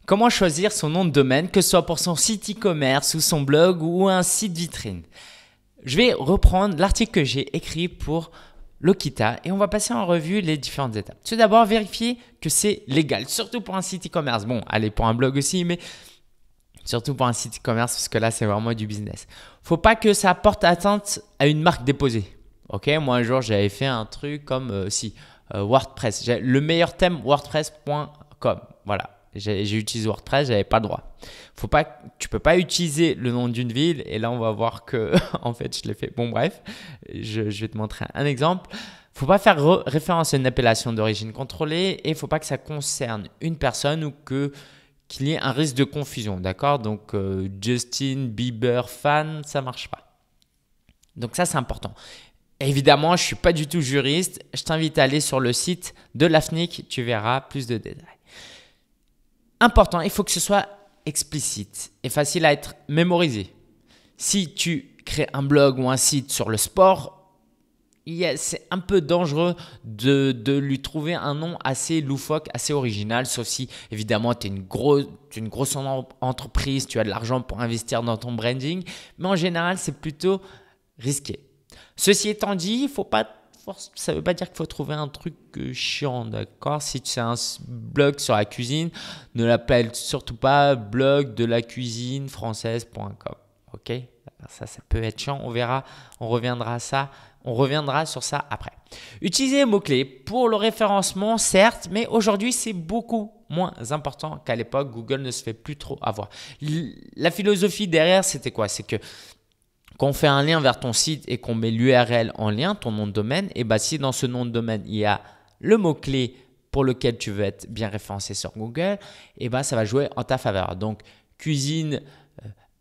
Comment choisir son nom de domaine, que ce soit pour son site e-commerce ou son blog ou un site vitrine? Je vais reprendre l'article que j'ai écrit pour Lokita et on va passer en revue les différentes étapes. Tout d'abord, vérifier que c'est légal, surtout pour un site e-commerce. Bon, allez, pour un blog aussi, mais surtout pour un site e-commerce parce que là, c'est vraiment du business. Faut pas que ça porte atteinte à une marque déposée. Ok, moi un jour, j'avais fait un truc comme WordPress. Le meilleur thème, wordpress.com. Voilà. J'ai utilisé WordPress, j'avais pas le droit. Tu peux pas utiliser le nom d'une ville et là on va voir que en fait je l'ai fait. Bon bref, je vais te montrer un exemple. Faut pas faire référence à une appellation d'origine contrôlée et il faut pas que ça concerne une personne ou qu'il y ait un risque de confusion, d'accord? Donc Justin Bieber fan, ça marche pas. Donc ça c'est important. Évidemment, je suis pas du tout juriste. Je t'invite à aller sur le site de l'AFNIC, tu verras plus de détails. Important, il faut que ce soit explicite et facile à être mémorisé. Si tu crées un blog ou un site sur le sport, c'est un peu dangereux de lui trouver un nom assez loufoque, assez original, sauf si évidemment tu es une grosse entreprise, tu as de l'argent pour investir dans ton branding, mais en général c'est plutôt risqué. Ceci étant dit, ça ne veut pas dire qu'il faut trouver un truc chiant, d'accord? Si tu as un blog sur la cuisine, ne l'appelle surtout pas blog de la cuisine française.com. Ok? Ça peut être chiant, on reviendra sur ça après. Utilisez les mots-clés pour le référencement, certes, mais aujourd'hui, c'est beaucoup moins important qu'à l'époque. Google ne se fait plus trop avoir. La philosophie derrière, c'était quoi? C'est que quand on fait un lien vers ton site et qu'on met l'URL en lien, ton nom de domaine, et si dans ce nom de domaine, il y a le mot-clé pour lequel tu veux être bien référencé sur Google, ça va jouer en ta faveur. Donc,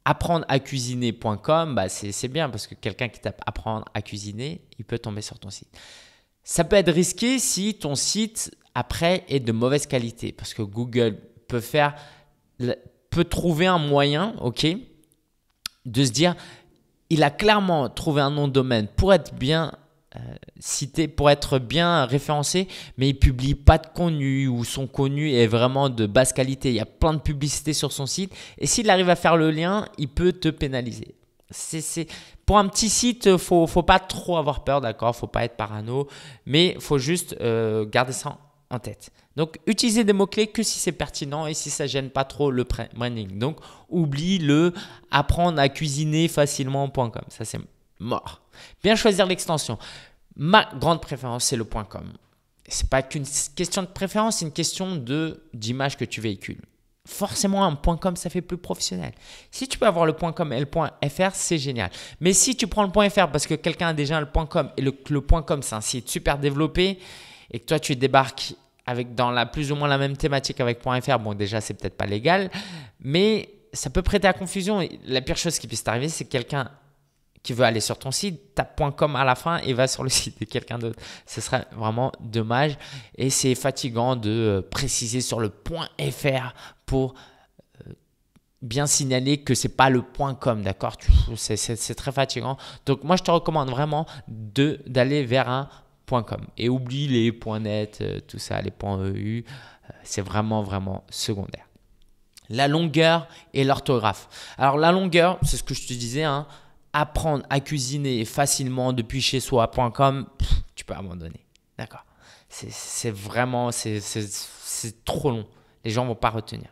apprendre à cuisiner.com, c'est bien parce que quelqu'un qui tape apprendre à cuisiner, il peut tomber sur ton site. Ça peut être risqué si ton site, après, est de mauvaise qualité parce que Google peut trouver un moyen, de se dire il a clairement trouvé un nom de domaine pour être bien cité, pour être bien référencé, mais il ne publie pas de contenu ou son contenu est vraiment de basse qualité. Il y a plein de publicité sur son site et s'il arrive à faire le lien, il peut te pénaliser. Pour un petit site, il ne faut pas trop avoir peur, d'accord? Il ne faut pas être parano, mais il faut juste garder ça en tête. Donc, utilisez des mots-clés que si c'est pertinent et si ça ne gêne pas trop le branding. Donc, oublie le apprendre à cuisiner facilement.com. Ça, c'est mort. Bien choisir l'extension. Ma grande préférence, c'est le .com. Ce n'est pas qu'une question de préférence, c'est une question d'image que tu véhicules. Forcément, un .com, ça fait plus professionnel. Si tu peux avoir le .com et le .fr, c'est génial. Mais si tu prends le .fr parce que quelqu'un a déjà le .com et le .com, c'est un site super développé et que toi, tu débarques dans plus ou moins la même thématique avec .fr, bon déjà, c'est peut-être pas légal, mais ça peut prêter à confusion. Et la pire chose qui puisse t'arriver, c'est quelqu'un qui veut aller sur ton site, tape .com à la fin et va sur le site de quelqu'un d'autre. Ce serait vraiment dommage et c'est fatigant de préciser sur le .fr pour bien signaler que c'est pas le .com, d'accord? C'est très fatigant. Donc moi, je te recommande vraiment d'aller vers un .com et oublie les .net, tout ça, les .eu, c'est vraiment, vraiment secondaire. La longueur et l'orthographe. Alors la longueur, c'est ce que je te disais, apprendre à cuisiner facilement depuis chez soi.com, tu peux abandonner. D'accord. C'est vraiment, c'est trop long. Les gens ne vont pas retenir.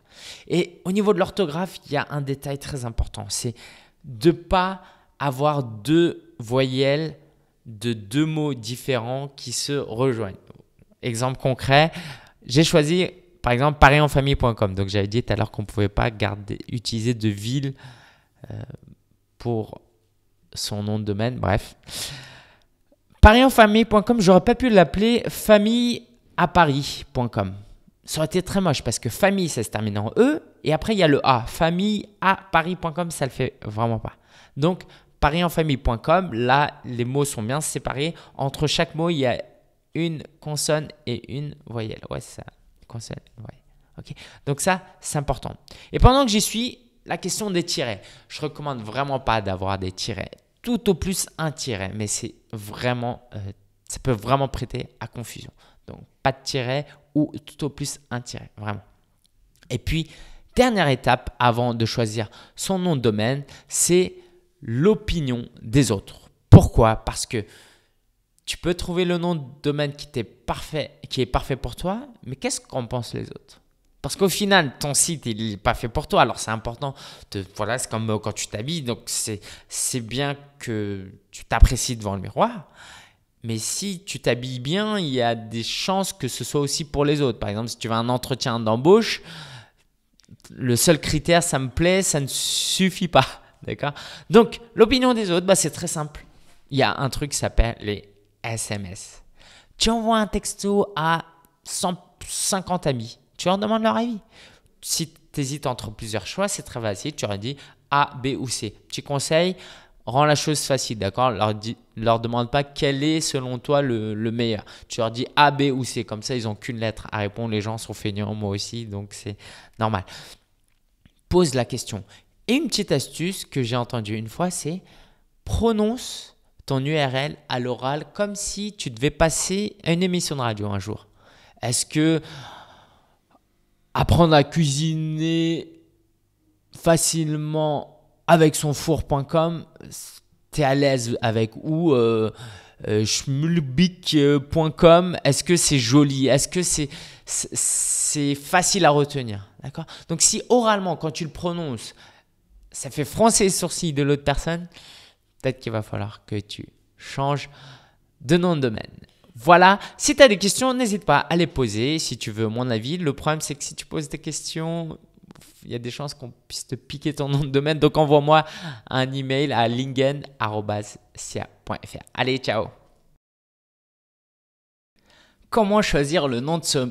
Et au niveau de l'orthographe, il y a un détail très important. C'est de ne pas avoir deux voyelles de deux mots différents qui se rejoignent. Exemple concret, j'ai choisi par exemple parienfamille.com. Donc j'avais dit tout à l'heure qu'on ne pouvait pas utiliser de ville pour son nom de domaine, bref. Parienfamille.com, j'aurais pas pu l'appeler familleaparis.com. Ça aurait été très moche parce que famille, ça se termine en E et après il y a le A. Familleaparis.com, ça le fait vraiment pas. Donc, parienfamille.com, là, les mots sont bien séparés. Entre chaque mot, il y a une consonne et une voyelle. Ouais, c'est ça. Consonne, voyelle. Ok. Donc ça, c'est important. Et pendant que j'y suis, la question des tirets. Je ne recommande vraiment pas d'avoir des tirets. Tout au plus un tiret, mais c'est vraiment, ça peut vraiment prêter à confusion. Donc, pas de tiret ou tout au plus un tiret, vraiment. Et puis, Dernière étape avant de choisir son nom de domaine, c'est l'opinion des autres. Pourquoi? Parce que tu peux trouver le nom de domaine qui est parfait pour toi, mais qu'est-ce qu'en pensent les autres? Parce qu'au final, ton site, il n'est pas fait pour toi. Alors, c'est important. Voilà, c'est comme quand tu t'habilles. Donc, c'est bien que tu t'apprécies devant le miroir. Mais si tu t'habilles bien, il y a des chances que ce soit aussi pour les autres. Par exemple, si tu veux un entretien d'embauche, le seul critère, ça me plaît, ça ne suffit pas. D'accord? Donc, l'opinion des autres, c'est très simple. Il y a un truc qui s'appelle les SMS. Tu envoies un texto à 150 amis. Tu leur demandes leur avis. Si tu hésites entre plusieurs choix, c'est très facile. Tu leur dis A, B ou C. Petit conseil, rends la chose facile, d'accord? Leur demande pas quel est selon toi le meilleur. Tu leur dis A, B ou C. Comme ça, ils n'ont qu'une lettre à répondre. Les gens sont feignants, moi aussi, donc c'est normal. Pose la question. Et une petite astuce que j'ai entendue une fois, c'est prononce ton URL à l'oral comme si tu devais passer à une émission de radio un jour. Est-ce que apprendre à cuisiner facilement avec son four.com, tu es à l'aise avec, ou schmulbik.com, est-ce que c'est joli? Est-ce que c'est facile à retenir? D'accord? Donc, si oralement, quand tu le prononces, ça fait froncer les sourcils de l'autre personne, peut-être qu'il va falloir que tu changes de nom de domaine. Voilà, si tu as des questions, n'hésite pas à les poser si tu veux mon avis. Le problème, c'est que si tu poses des questions, il y a des chances qu'on puisse te piquer ton nom de domaine. Donc, envoie-moi un email à lingen@sia.fr. Allez, ciao! Comment choisir le nom de ce...